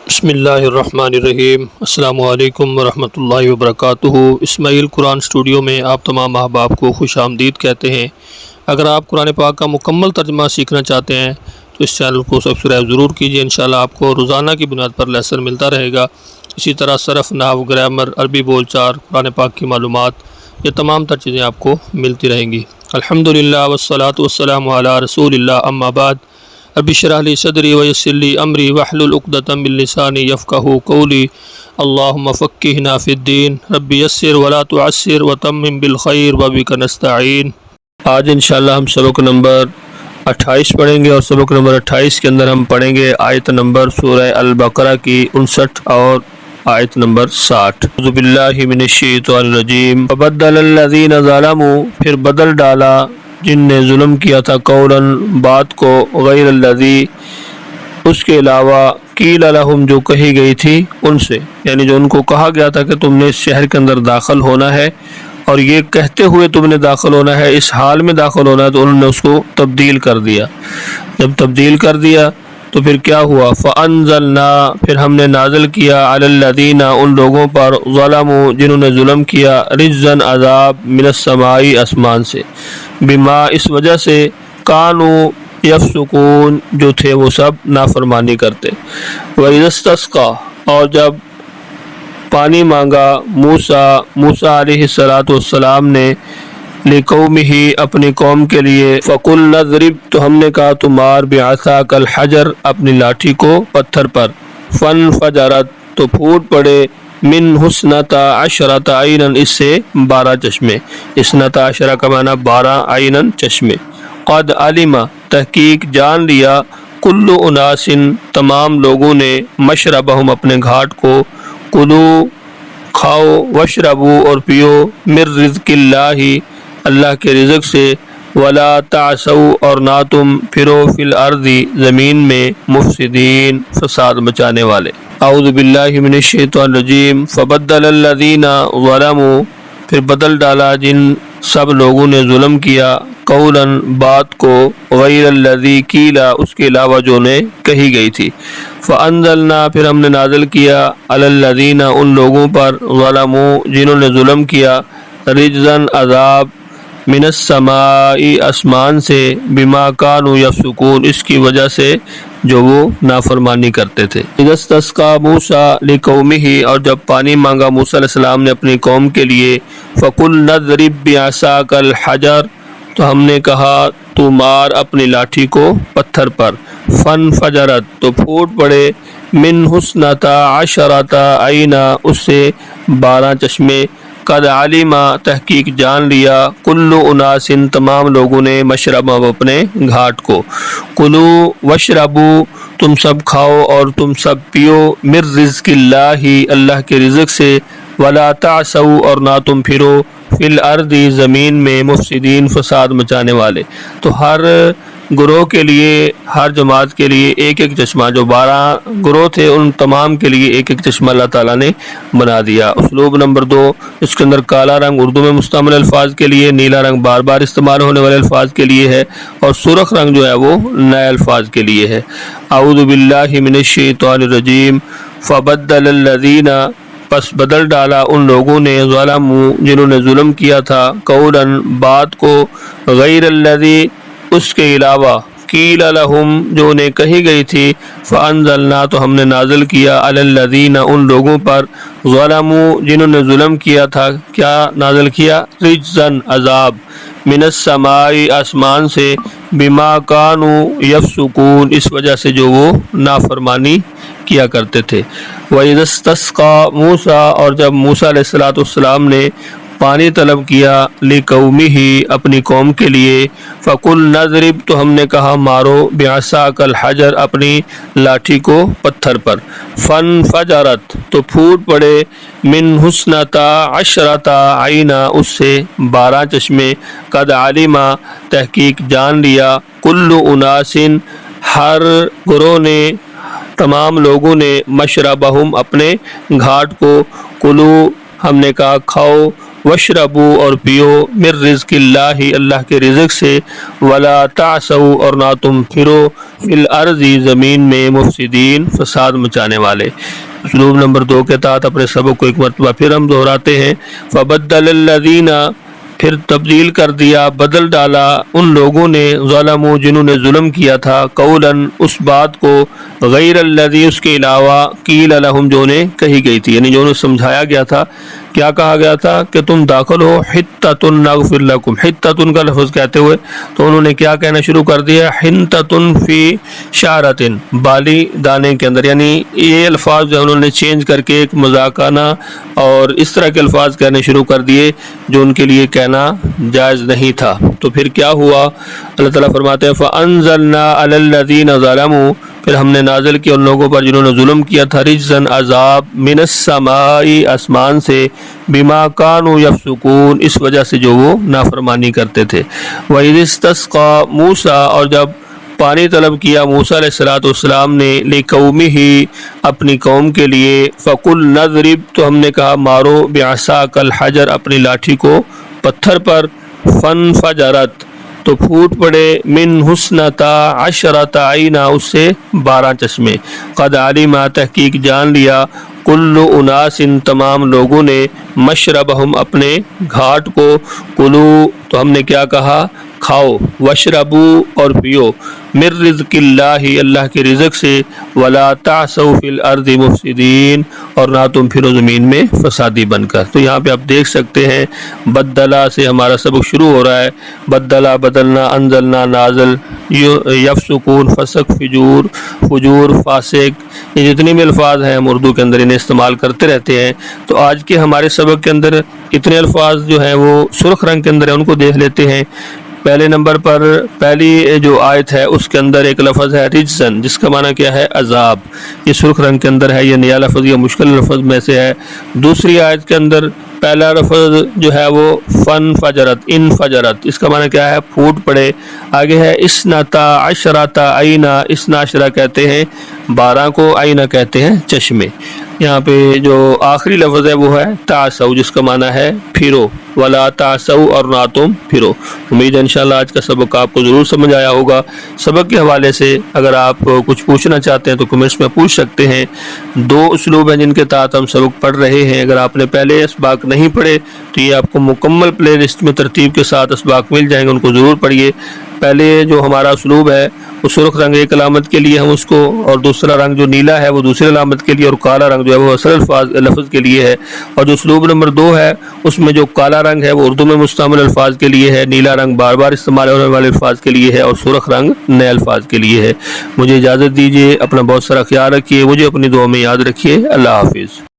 بسم اللہ الرحمن الرحیم۔ السلام علیکم ورحمۃ اللہ وبرکاتہ۔ اسماعیل قرآن اسٹوڈیو میں آپ تمام احباب کو خوش آمدید کہتے ہیں۔ اگر آپ قرآن پاک کا مکمل ترجمہ سیکھنا چاہتے ہیں تو اس چینل کو سبسکرائب ضرور کیجیے۔ انشاءاللہ آپ کو روزانہ کی بنیاد پر لیسن ملتا رہے گا۔ اسی طرح صرف، نحو، گرامر، عربی بول چال، قرآن پاک کی معلومات، یہ تمام تر چیزیں آپ کو ملتی رہیں گی۔ الحمدللہ والصلاۃ والسلام علی رسول اللہ، اما بعد۔ رب اشرح لی صدری ویسر لی امری واحلل عقدۃ من لسانی یفقہوا قولی۔ اللہم فقہنا فی الدین، رب یسر ولا تعسر وتمم بالخیر وبک نستعین۔ آج انشاءاللہ ہم سبق نمبر 28 پڑھیں گے، اور سبق نمبر 28 کے اندر ہم پڑھیں گے آیت نمبر سورہ البقرہ کی 59 اور آیت نمبر 60۔ اعوذ باللہ من الشیطان الرجیم۔ فبدل الذین ظلموا، پھر بدل ڈالا جن نے ظلم کیا تھا، قولاً بات کو، غیر الذی، اس کے علاوہ، قیل لہم، جو کہی گئی تھی ان سے، یعنی جو ان کو کہا گیا تھا کہ تم نے اس شہر کے اندر داخل ہونا ہے، اور یہ کہتے ہوئے تم نے داخل ہونا ہے، اس حال میں داخل ہونا ہے، تو انہوں نے اس کو تبدیل کر دیا۔ جب تبدیل کر دیا تو پھر کیا ہوا؟ فَأَنزَلْنَا، پھر ہم نے نازل کیا، عَلَى الَّذِينَ، ان لوگوں پر، ظَلَمُوا، جنہوں نے ظلم کیا، رِجْزًا، عذاب، مِنَ السَّمَاءِ، آسمان سے، بما، اس وجہ سے، کانوا یفسقون، جو تھے وہ سب نافرمانی کرتے۔ وَإِذَا اسْتَسْقَىٰ، اور جب پانی مانگا موسیٰ علیہ السلام نے، لِقَوْمِهِ، اپنی قوم کے لیے، فَقُلْنَا اضْرِبْ، تو ہم نے کہا تو مار، بِعَصَاكَ الْحَجَرَ، اپنی لاٹھی کو پتھر پر، فَانْفَجَرَتْ، تو پھوٹ پڑے، مِنْهُ اثْنَتَا عَشْرَةَ عَيْنًا، اس سے 12 چشمے، اثنتا عشرہ کا معنی 12، عیناً چشمے، قد علم، تحقیق جان لیا، کل اناس، تمام لوگوں نے، مشربہم، اپنے گھاٹ کو، کلو، کھاؤ، وشربو، اور پیو، من رزق اللہ، اللہ کے رزق سے، ولا تعثوا، اور نہ تم پھرو، فی الارض، زمین میں، مفسدین، فساد مچانے والے۔ اعوذ باللہ من الشیطان الرجیم۔ فبدل الذین ظلموا، پھر بدل ڈالا جن سب لوگوں نے ظلم کیا، قولاً بات کو، غیر الذی قیل، اس کے علاوہ جو نے کہی گئی تھی، فانزلنا، پھر ہم نے نازل کیا، علی الذین، ان لوگوں پر، ظلموا، جنہوں نے ظلم کیا، رجزاً، عذاب، من السماء، آسمان سے، بما کانوا یفسقون، اس کی وجہ سے جو وہ نافرمانی کرتے تھے۔ اذا استسقى موسیٰ لقومہ، اور جب پانی مانگا موسیٰ علیہ السلام نے اپنی قوم کے لیے، فقلنا اضرب بعصاک الحجر، تو ہم نے کہا تو مار اپنی لاٹھی کو پتھر پر، فانفجرت، تو پھوٹ پڑے، منہ اثنتا عشرۃ عینا، اس سے 12 چشمے، قد علم، تحقیق جان لیا، کل اناس، تمام لوگوں نے، مشربہم، اپنے گھاٹ کو، کلو وشربو، تم سب کھاؤ اور تم سب پیو، من رزق اللہ، اللہ کے رزق سے، ولا تعثوا، اور نہ تم پھرو، فی الارض، زمین میں، مفسدین، فساد مچانے والے۔ تو ہر گروہ کے لیے، ہر جماعت کے لیے ایک ایک چشمہ، جو 12 گروہ تھے ان تمام کے لیے ایک ایک چشمہ اللہ تعالیٰ نے بنا دیا۔ اسلوب نمبر 2، اس کے اندر کالا رنگ اردو میں مستعمل الفاظ کے لیے، نیلا رنگ بار بار استعمال ہونے والے الفاظ کے لیے ہے، اور سرخ رنگ جو ہے وہ نئے الفاظ کے لیے ہے۔ اعوذ باللہ من الشیطان الرجیم۔ فبدل الذین، پس بدل ڈالا ان لوگوں نے، ظلموا، جنہوں نے ظلم کیا تھا، قولاً بات کو، غیر الذی، اس کے علاوہ، قیل لہم، جو انہیں کہی گئی تھی، فانزلنا، تو ہم نے نازل کیا، علی الذین، ان لوگوں پر، ظلموا، جنہوں نے ظلم کیا تھا، کیا نازل کیا؟ رجزاً، عذاب، من السماء، آسمان سے، بما کانوا یفسقون، اس وجہ سے جو وہ نافرمانی کیا کرتے تھے۔ وَإِذَا اسْتَسْقَىٰ مُوسَىٰ، اور جب موسیٰ علیہ السلام نے پانی طلب کیا، لِقَوْمِهِ، اپنی قوم کے لیے، فَقُلْنَا اضْرِبْ، تو ہم نے کہا مارو، بِعَصَاكَ الْحَجَرَ، اپنی لاٹھی کو پتھر پر، فَانْفَجَرَتْ، تو پھوٹ پڑے، مِنْهُ اثْنَتَا عَشْرَةَ عَيْنًا، اس سے 12 چشمے، قد علم، تحقیق جان لیا، کل اناس، ہر گروہ نے، تمام لوگوں نے، مشربہم، اپنے گھاٹ کو، کلو، ہم نے کہا کھاؤ، وشربو اور پیو من رزق اللہ اللہ کے رزق سے، ولا تعثوا اور نہ تم پھرو فی الارض زمین میں مفسدین فساد مچانے والے۔ اسلوب نمبر 2 کے تحت اپنے سبق کو ایک مرتبہ پھر ہم دہراتے ہیں۔ فبدل الذین پھر تبدیل کر دیا، بدل ڈالا ان لوگوں نے، ظلموا جنہوں نے ظلم کیا تھا، قولا اس بات کو، غیر الذی اس کے علاوہ، قیل لہم جو انہیں کہی گئی تھی، یعنی جو انہیں سمجھایا گیا تھا۔ کیا کہا گیا تھا کہ تم داخل ہو حتۃ نغفر لکم، حتۃ کا لفظ کہتے ہوئے تو انہوں نے کیا کہنا شروع کر دیا، حنتۃ فی شعرۃ، بالی دانے کے اندر، یعنی یہ الفاظ جو انہوں نے چینج کر کے ایک مذاکرانہ اور اس طرح کے الفاظ کہنے شروع کر دیے جو ان کے لیے کہنا جائز نہیں تھا۔ تو پھر کیا ہوا؟ اللہ تعالیٰ فرماتے ہیں فَأَنزَلْنَا عَلَى الَّذِينَ ظَلَمُوا، پھر ہم نے نازل کیا ان لوگوں پر جنہوں نے ظلم کیا تھا، رجزاً عذاب، من السماء آسمان سے، بما كانوا يفسقون اس وجہ سے جو وہ نافرمانی کرتے تھے۔ وَإِذِ اسْتَسْقَىٰ مُوسَىٰ اور جب پانی طلب کیا موسیٰ علیہ السلام نے، لِقَوْمِهِ اپنی قوم کے لیے، فَقُلْنَا اضْرِبْ تو ہم نے کہا مارو، بِعَصَاكَ الْحَجَرَ اپنی لاٹھی کو پتھر پر، فَانْفَجَرَتْ تو پھوٹ پڑے، من حسنتا عشرۃ عینا اس سے 12 چشمے، قد علما تحقیق جان لیا، کل اناس تمام لوگوں نے، مشربہم اپنے گھاٹ کو، کلو تو ہم نے کیا کہا کھاؤ، وشربو اور پیو، من رزق اللہ اللہ کے رزق سے، ولا تعثوا فی الارض مفسدین اور نہ تم پھرو زمین میں فسادی بن کر۔ تو یہاں پہ آپ دیکھ سکتے ہیں بدلا سے ہمارا سبق شروع ہو رہا ہے، بدلا بدلنا، انزلنا نازل، یفسقون فسق، فجور فاسق، یہ جتنے بھی الفاظ ہیں ہم اردو کے اندر انہیں استعمال کرتے رہتے ہیں۔ تو آج کے ہمارے سبق کے اندر اتنے الفاظ جو ہیں وہ سرخ رنگ کے اندر ہیں، ان کو دیکھ لیتے ہیں۔ پہلے نمبر پر پہلی جو آیت ہے اس کے اندر ایک لفظ ہے رجزن، جس کا معنی کیا ہے عذاب، یہ سرخ رنگ کے اندر ہے، یہ نیا لفظ یا مشکل لفظ میں سے ہے۔ دوسری آیت کے اندر پہلا لفظ جو ہے وہ فن فجرت، ان فجرت، اس کا معنی کیا ہے پھوٹ پڑے۔ آگے ہے اسنتا عشرۃ عینا، اسنا عشرہ کہتے ہیں 12 کو، عینا کہتے ہیں چشمے۔ یہاں پہ جو آخری لفظ ہے وہ ہے تعثوا، جس کا معنی ہے پھرو، ولا تعثوا اور نہ تم پھرو۔ امید ہے انشاءاللہ آج کا سبق آپ کو ضرور سمجھ آیا ہوگا۔ سبق کے حوالے سے اگر آپ کچھ پوچھنا چاہتے ہیں تو کمنٹس میں پوچھ سکتے ہیں۔ 2 اسلوب ہیں جن کے تحت ہم سبق پڑھ رہے ہیں، اگر آپ نے پہلے اسباق نہیں پڑھے تو یہ آپ کو مکمل پلے لسٹ میں ترتیب کے ساتھ اسباق مل جائیں گے، ان کو ضرور پڑھیے۔ پہلے جو ہمارا اسلوب ہے وہ سرخ رنگ ایک علامت کے لیے ہم اس کو، اور دوسرا رنگ جو نیلا ہے وہ دوسری علامت کے لیے، اور کالا رنگ جو ہے وہ اصل لفظ کے لیے ہے۔ اور جو اسلوب نمبر 2 ہے اس میں جو کالا رنگ ہے وہ اردو میں مستعمل الفاظ کے لیے ہے، نیلا رنگ بار بار استعمال ہونے والے الفاظ کے لیے ہے، اور سرخ رنگ نئے الفاظ کے لیے ہے۔ مجھے اجازت دیجیے، اپنا بہت سارا خیال رکھیے، مجھے اپنی دعا میں یاد رکھیے۔ اللہ حافظ۔